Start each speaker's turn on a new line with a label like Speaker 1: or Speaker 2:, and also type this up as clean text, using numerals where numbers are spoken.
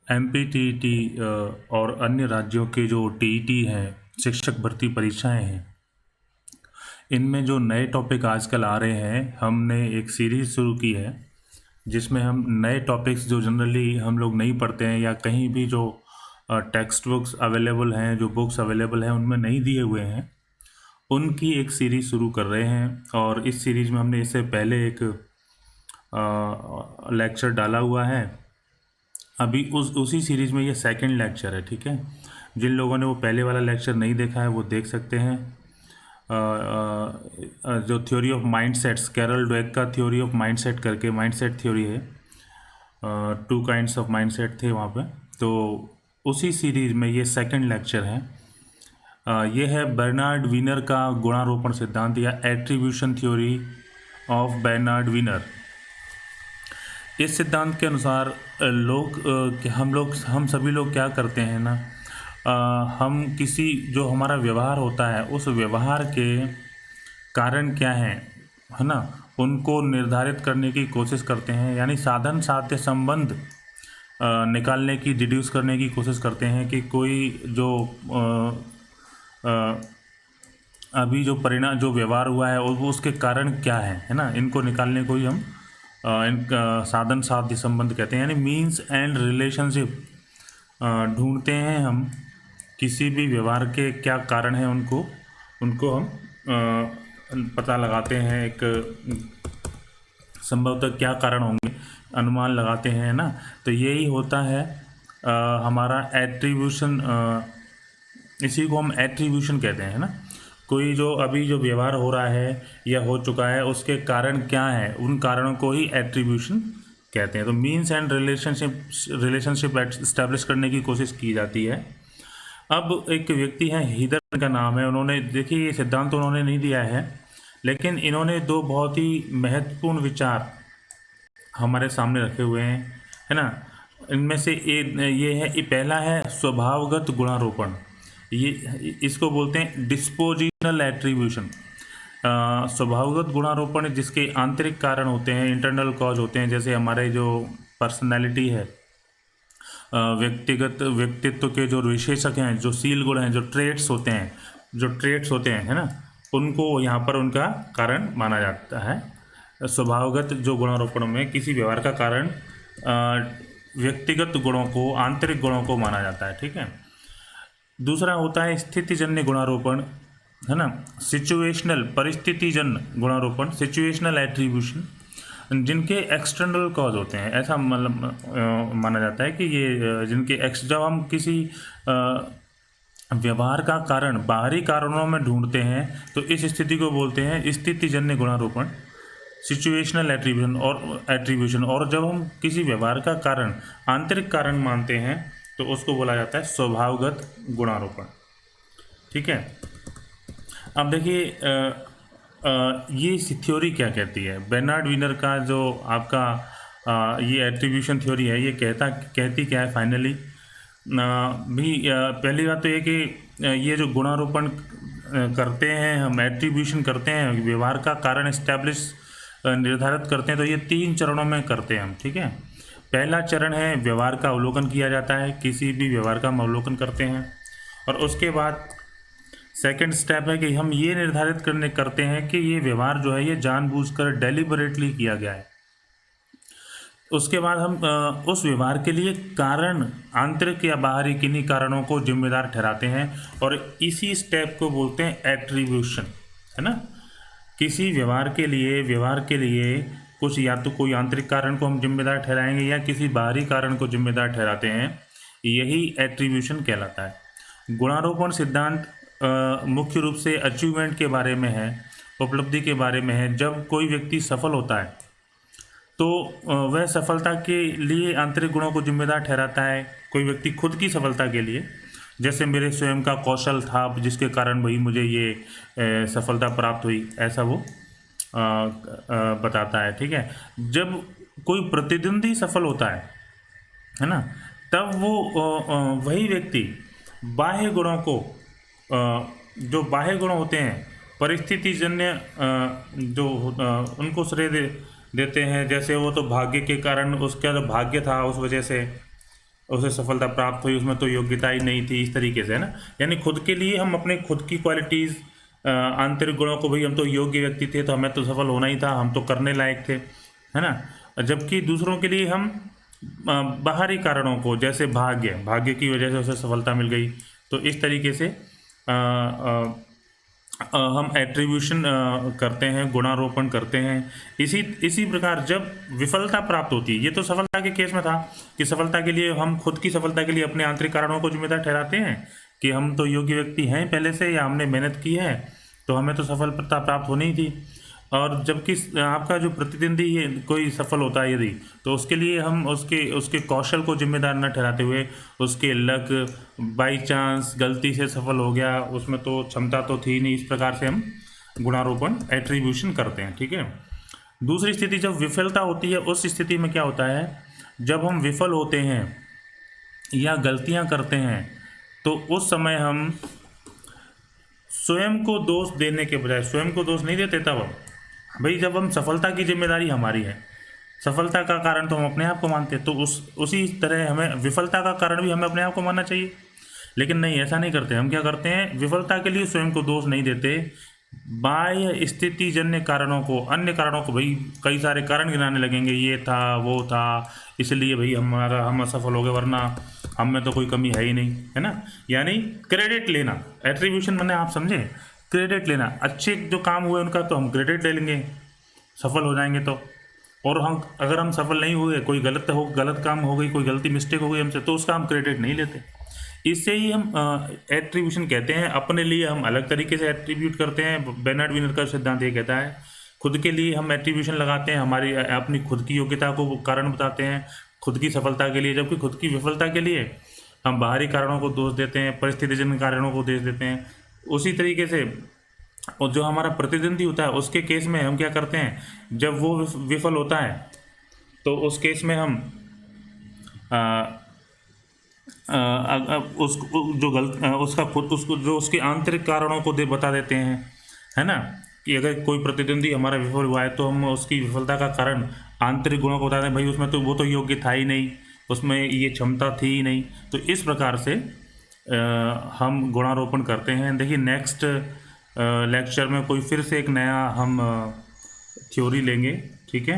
Speaker 1: एमपीटीईटी और अन्य राज्यों के जो टीईटी हैं, शिक्षक भर्ती परीक्षाएं हैं, इनमें जो नए टॉपिक आजकल आ रहे हैं, हमने एक सीरीज़ शुरू की है जिसमें हम नए टॉपिक्स जो जनरली हम लोग नहीं पढ़ते हैं या कहीं भी जो टेक्स्ट बुक्स अवेलेबल हैं, जो बुक्स अवेलेबल हैं उनमें नहीं दिए हुए हैं, उनकी एक सीरीज़ शुरू कर रहे हैं। और इस सीरीज़ में हमने इससे पहले एक लेक्चर डाला हुआ है। अभी उसी सीरीज़ में ये सेकंड लेक्चर है, ठीक है। जिन लोगों ने वो पहले वाला लेक्चर नहीं देखा है वो देख सकते हैं। जो theory of mindsets, Carol Dweck का थ्योरी ऑफ माइंडसेट करके माइंडसेट थ्योरी है, 2 काइंड्स ऑफ माइंडसेट थे वहाँ पे। तो उसी सीरीज़ में ये सेकंड लेक्चर है। ये है बर्नार्ड विनर का गुणारोपण सिद्धांत या attribution theory of Bernard Weiner. इस सिद्धांत के अनुसार हम सभी लोग क्या करते हैं ना, हम किसी जो हमारा व्यवहार होता है उस व्यवहार के कारण क्या है ना, उनको निर्धारित करने की कोशिश करते हैं। यानी साधन साध्य संबंध निकालने की, डिड्यूस करने की कोशिश करते हैं कि कोई जो अभी जो परिणाम, जो व्यवहार हुआ है वो उसके कारण क्या है ना, इनको निकालने को ही हम इनका साधन साध्य संबंध कहते हैं। यानी मीन्स एंड रिलेशनशिप ढूंढते हैं हम, किसी भी व्यवहार के क्या कारण हैं उनको हम पता लगाते हैं। एक संभवतः क्या कारण होंगे अनुमान लगाते हैं ना। तो यही होता है हमारा एट्रीब्यूशन। इसी को हम एट्रीब्यूशन कहते हैं ना। कोई जो अभी जो व्यवहार हो रहा है या हो चुका है उसके कारण क्या है, उन कारणों को ही एट्रीब्यूशन कहते हैं। तो मीन्स एंड रिलेशनशिप एस्टैब्लिश करने की कोशिश की जाती है। अब एक व्यक्ति है, हीदर का नाम है, उन्होंने, देखिए ये सिद्धांत तो उन्होंने नहीं दिया है, लेकिन इन्होंने 2 बहुत ही महत्वपूर्ण विचार हमारे सामने रखे हुए हैं, है ना। इनमें से ये है, ये पहला है स्वभावगत गुणारोपण। ये इसको बोलते हैं डिस्पोजिशनल एट्रीब्यूशन। स्वभावगत गुणारोपण जिसके आंतरिक कारण होते हैं, इंटरनल कॉज होते हैं, जैसे हमारे जो पर्सनैलिटी है, व्यक्तित्व के जो विशेषक हैं, जो सील गुण हैं, जो ट्रेट्स होते हैं, है ना, उनको यहाँ पर उनका कारण माना जाता है। स्वभावगत जो गुणारोपण में किसी व्यवहार का कारण व्यक्तिगत गुणों को, आंतरिक गुणों को माना जाता है, ठीक है। दूसरा होता है स्थितिजन्य गुणारोपण, है ना, सिचुएशनल, परिस्थितिजन्य गुणारोपण, सिचुएशनल एट्रीब्यूशन, जिनके एक्सटर्नल कॉज होते हैं। ऐसा मतलब माना जाता है कि ये जिनके जब हम किसी व्यवहार का कारण बाहरी कारणों में ढूंढते हैं तो इस स्थिति को बोलते हैं स्थितिजन्य गुणारोपण, सिचुएशनल एट्रीब्यूशन। और जब हम किसी व्यवहार का कारण आंतरिक कारण मानते हैं तो उसको बोला जाता है स्वभावगत गुणारोपण, ठीक है। अब देखिए ये थ्योरी क्या कहती है, बर्नार्ड विनर का जो आपका ये एट्रीब्यूशन थ्योरी है, ये कहती क्या है फाइनली भी। पहली बात तो ये कि ये जो गुणारोपण करते हैं हम, एट्रीब्यूशन करते हैं, व्यवहार का कारण एस्टैब्लिश निर्धारित करते हैं, तो ये 3 चरणों में करते हैं हम, ठीक है। पहला चरण है व्यवहार का अवलोकन किया जाता है, किसी भी व्यवहार का हम अवलोकन करते हैं। और उसके बाद सेकंड स्टेप है कि हम ये निर्धारित करते हैं कि ये व्यवहार जो है ये जानबूझकर डेलिबरेटली किया गया है। उसके बाद हम उस व्यवहार के लिए कारण, आंतरिक या बाहरी, किन्हीं कारणों को जिम्मेदार ठहराते हैं, और इसी स्टेप को बोलते हैं एट्रीब्यूशन, है ना। किसी व्यवहार के लिए कुछ, या तो कोई आंतरिक कारण को हम जिम्मेदार ठहराएंगे या किसी बाहरी कारण को जिम्मेदार ठहराते हैं, यही एट्रीब्यूशन कहलाता है। गुणारोपण सिद्धांत मुख्य रूप से अचीवमेंट के बारे में है, उपलब्धि के बारे में है। जब कोई व्यक्ति सफल होता है तो वह सफलता के लिए आंतरिक गुणों को जिम्मेदार ठहराता है। कोई व्यक्ति खुद की सफलता के लिए, जैसे मेरे स्वयं का कौशल था जिसके कारण वही मुझे ये सफलता प्राप्त हुई, ऐसा वो बताता है, ठीक है। जब कोई प्रतिद्वंदी सफल होता है ना, तब वो वही व्यक्ति बाह्य गुणों को, जो बाह्य गुण होते हैं, परिस्थितिजन्य जो उनको श्रेय देते हैं। जैसे वो तो भाग्य के कारण, उसका जो भाग्य था उस वजह से उसे सफलता प्राप्त हुई, उसमें तो योग्यता ही नहीं थी, इस तरीके से, है ना। यानी खुद के लिए हम अपने खुद की क्वालिटीज़, आंतरिक गुणों को, भाई हम तो योग्य व्यक्ति थे तो हमें तो सफल होना ही था, हम तो करने लायक थे, है ना। जबकि दूसरों के लिए हम बाहरी कारणों को, जैसे भाग्य की वजह से उसे सफलता मिल गई, तो इस तरीके से हम एट्रीब्यूशन करते हैं, गुणारोपण करते हैं। इसी प्रकार जब विफलता प्राप्त होती है, ये तो सफलता के केस में था कि सफलता के लिए हम खुद की सफलता के लिए अपने आंतरिक कारणों को जिम्मेदार ठहराते हैं कि हम तो योग्य व्यक्ति हैं पहले से, या हमने मेहनत की है तो हमें तो सफलता प्राप्त होनी ही थी। और जबकि आपका जो प्रतिद्वंदी है कोई सफल होता है यदि, तो उसके लिए हम उसके कौशल को जिम्मेदार न ठहराते हुए, उसके लक, बाई चांस गलती से सफल हो गया, उसमें तो क्षमता तो थी नहीं, इस प्रकार से हम गुणारोपण, एट्रीब्यूशन करते हैं, ठीक है। दूसरी स्थिति जब विफलता होती है, उस स्थिति में क्या होता है, जब हम विफल होते हैं या गलतियां करते हैं, तो उस समय हम स्वयं को दोष देने के बजाय, स्वयं को दोष नहीं देते तब भाई, जब हम सफलता की जिम्मेदारी हमारी है, सफलता का कारण तो हम अपने आप को मानते हैं, तो उसी तरह हमें विफलता का कारण भी हमें अपने आप को मानना चाहिए। लेकिन नहीं, ऐसा नहीं करते। हम क्या करते हैं, विफलता के लिए स्वयं को दोष नहीं देते, बाह्य स्थिति जन्य कारणों को, अन्य कारणों को, भाई कई सारे कारण गिनाने लगेंगे, ये था वो था, इसलिए भाई हम असफल हो गए, वरना हम में तो कोई कमी है ही नहीं, है ना। यानी क्रेडिट लेना, एट्रीब्यूशन मैंने, आप समझे, क्रेडिट लेना, अच्छे जो काम हुए उनका तो हम क्रेडिट ले लेंगे, सफल हो जाएंगे तो। और अगर हम सफल नहीं हुए, कोई गलत काम हो गई, कोई गलती मिस्टेक हो गई हमसे, तो उसका हम क्रेडिट नहीं लेते। इससे ही हम एट्रीब्यूशन कहते हैं। अपने लिए हम अलग तरीके से एट्रीब्यूट करते हैं। बेर्नार्ड विनर का सिद्धांत ये कहता है, खुद के लिए हम एट्रीब्यूशन लगाते हैं, हमारी अपनी खुद की योग्यता को कारण बताते हैं खुद की सफलता के लिए, जबकि खुद की विफलता के लिए हम बाहरी कारणों को दोष देते हैं, परिस्थितिजन्य कारणों को दोष देते हैं। उसी तरीके से और जो हमारा प्रतिद्वंदी होता है, उसके केस में हम क्या करते हैं, जब वो विफल होता है तो उस केस में हम उसके आंतरिक कारणों को बता देते हैं, है ना। कि अगर कोई प्रतिद्वंदी हमारा विफल हुआ है तो हम उसकी विफलता का कारण आंतरिक गुणों को बताते हैं, भाई उसमें तो वो तो योग्य था ही नहीं, उसमें ये क्षमता थी ही नहीं। तो इस प्रकार से हम गुणारोपण करते हैं। देखिए नेक्स्ट लेक्चर में कोई फिर से एक नया हम थ्योरी लेंगे, ठीक है।